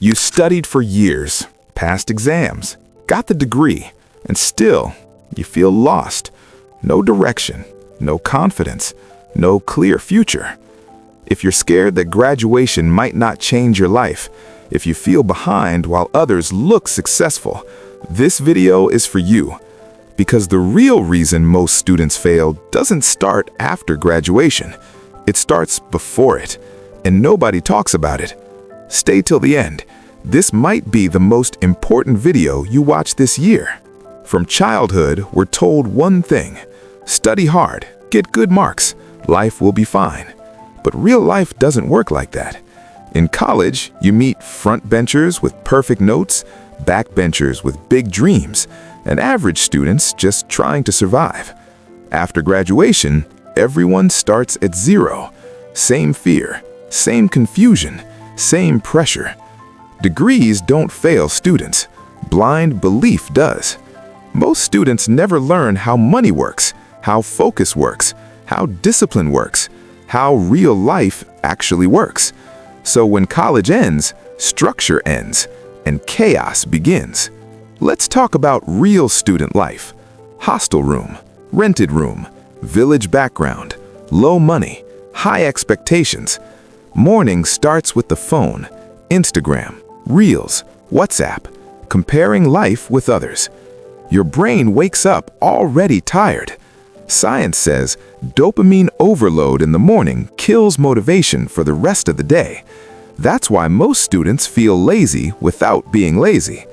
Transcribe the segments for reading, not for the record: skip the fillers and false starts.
You studied for years, passed exams, got the degree, and still you feel lost. No direction, no confidence, no clear future. If you're scared that graduation might not change your life, if you feel behind while others look successful, this video is for you. Because the real reason most students fail doesn't start after graduation. It starts before it, and nobody talks about it. Stay till the end. This might be the most important video you watch this year. From childhood, we're told one thing: study hard, get good marks, life will be fine. But real life doesn't work like that. In college, you meet front benchers with perfect notes, backbenchers with big dreams, and average students just trying to survive. After graduation, everyone starts at zero. Same fear, same confusion, same pressure. Degrees don't fail students. Blind belief does. Most students never learn how money works, how focus works, how discipline works, how real life actually works. So when college ends, structure ends, and chaos begins. Let's talk about real student life. Hostel room, rented room, village background, low money, high expectations. Morning starts with the phone, Instagram, Reels, WhatsApp, comparing life with others. Your brain wakes up already tired. Science says dopamine overload in the morning kills motivation for the rest of the day. That's why most students feel lazy without being lazy.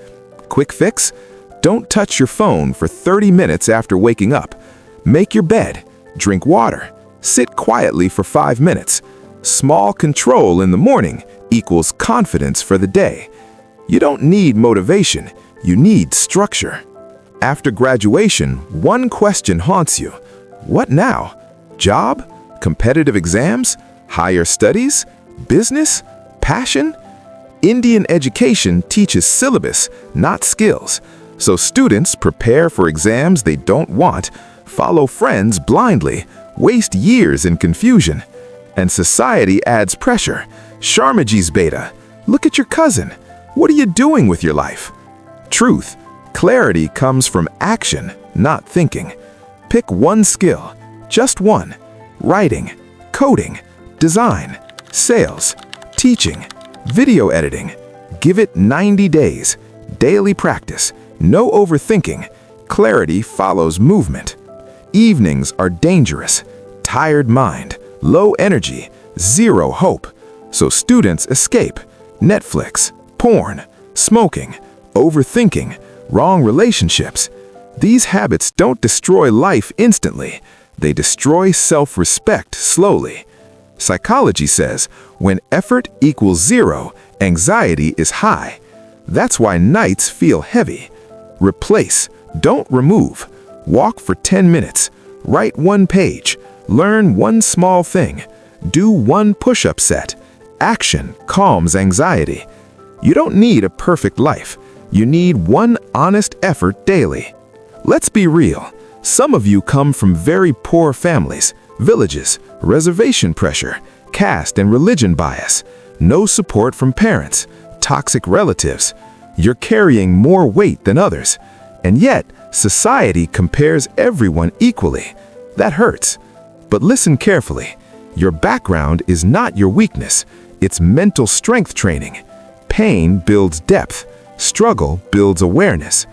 Quick fix? Don't touch your phone for 30 minutes after waking up. Make your bed, drink water, sit quietly for 5 minutes. Small control in the morning equals confidence for the day. You don't need motivation, you need structure. After graduation, one question haunts you. What now? Job? Competitive exams? Higher studies? Business? Passion? Indian education teaches syllabus, not skills. So students prepare for exams they don't want, follow friends blindly, waste years in confusion. And society adds pressure. Sharmaji's beta. Look at your cousin. What are you doing with your life? Truth. Clarity comes from action, not thinking. Pick one skill, just one. Writing, coding, design, sales, teaching, video editing. Give it 90 days. Daily practice. No overthinking. Clarity follows movement. Evenings are dangerous. Tired mind, low energy, zero hope. So students escape. Netflix, porn, smoking, overthinking, wrong relationships. These habits don't destroy life instantly. They destroy self-respect slowly. Psychology says when effort equals zero, anxiety is high. That's why nights feel heavy. Replace, don't remove. Walk for 10 minutes. Write one page. Learn one small thing. Do one push-up set. Action calms anxiety. You don't need a perfect life. You need one honest effort daily. Let's be real. Some of you come from very poor families, villages, reservation pressure, caste and religion bias, no support from parents, toxic relatives. You're carrying more weight than others. And yet, society compares everyone equally. That hurts. But listen carefully. Your background is not your weakness. It's mental strength training. Pain builds depth. Struggle builds awareness.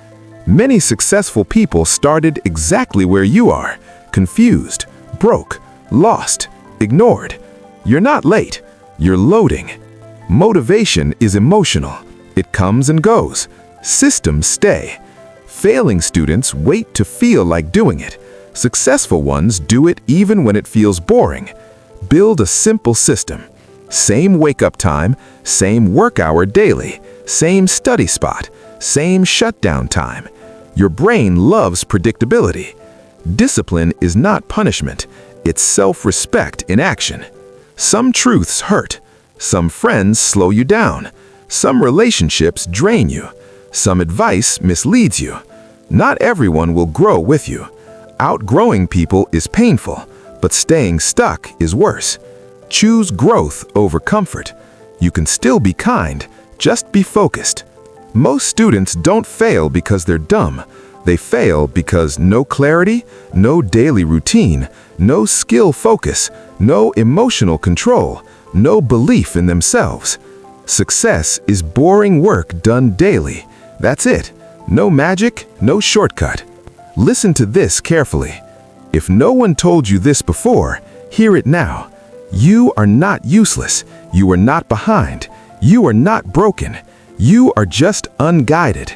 Many successful people started exactly where you are, confused, broke, lost, ignored. You're not late, you're loading. Motivation is emotional. It comes and goes. Systems stay. Failing students wait to feel like doing it. Successful ones do it even when it feels boring. Build a simple system. Same wake-up time, same work hour daily, same study spot, same shutdown time. Your brain loves predictability. Discipline is not punishment, it's self-respect in action. Some truths hurt. Some friends slow you down. Some relationships drain you. Some advice misleads you. Not everyone will grow with you. Outgrowing people is painful, but staying stuck is worse. Choose growth over comfort. You can still be kind, Just be focused. Most students don't fail because they're dumb. They fail because no clarity, no daily routine, no skill focus, no emotional control, no belief in themselves. Success is boring work done daily. That's it. No magic, no shortcut. Listen to this carefully. If no one told you this before, hear it now. You are not useless. You are not behind. You are not broken. You are just unguided.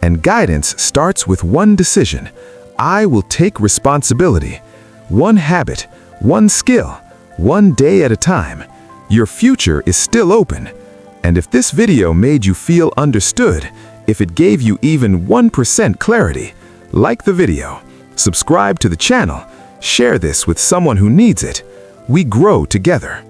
And guidance starts with one decision. I will take responsibility. One habit, one skill, one day at a time. Your future is still open. And if this video made you feel understood, if it gave you even 1% clarity, like the video, subscribe to the channel, share this with someone who needs it. We grow together.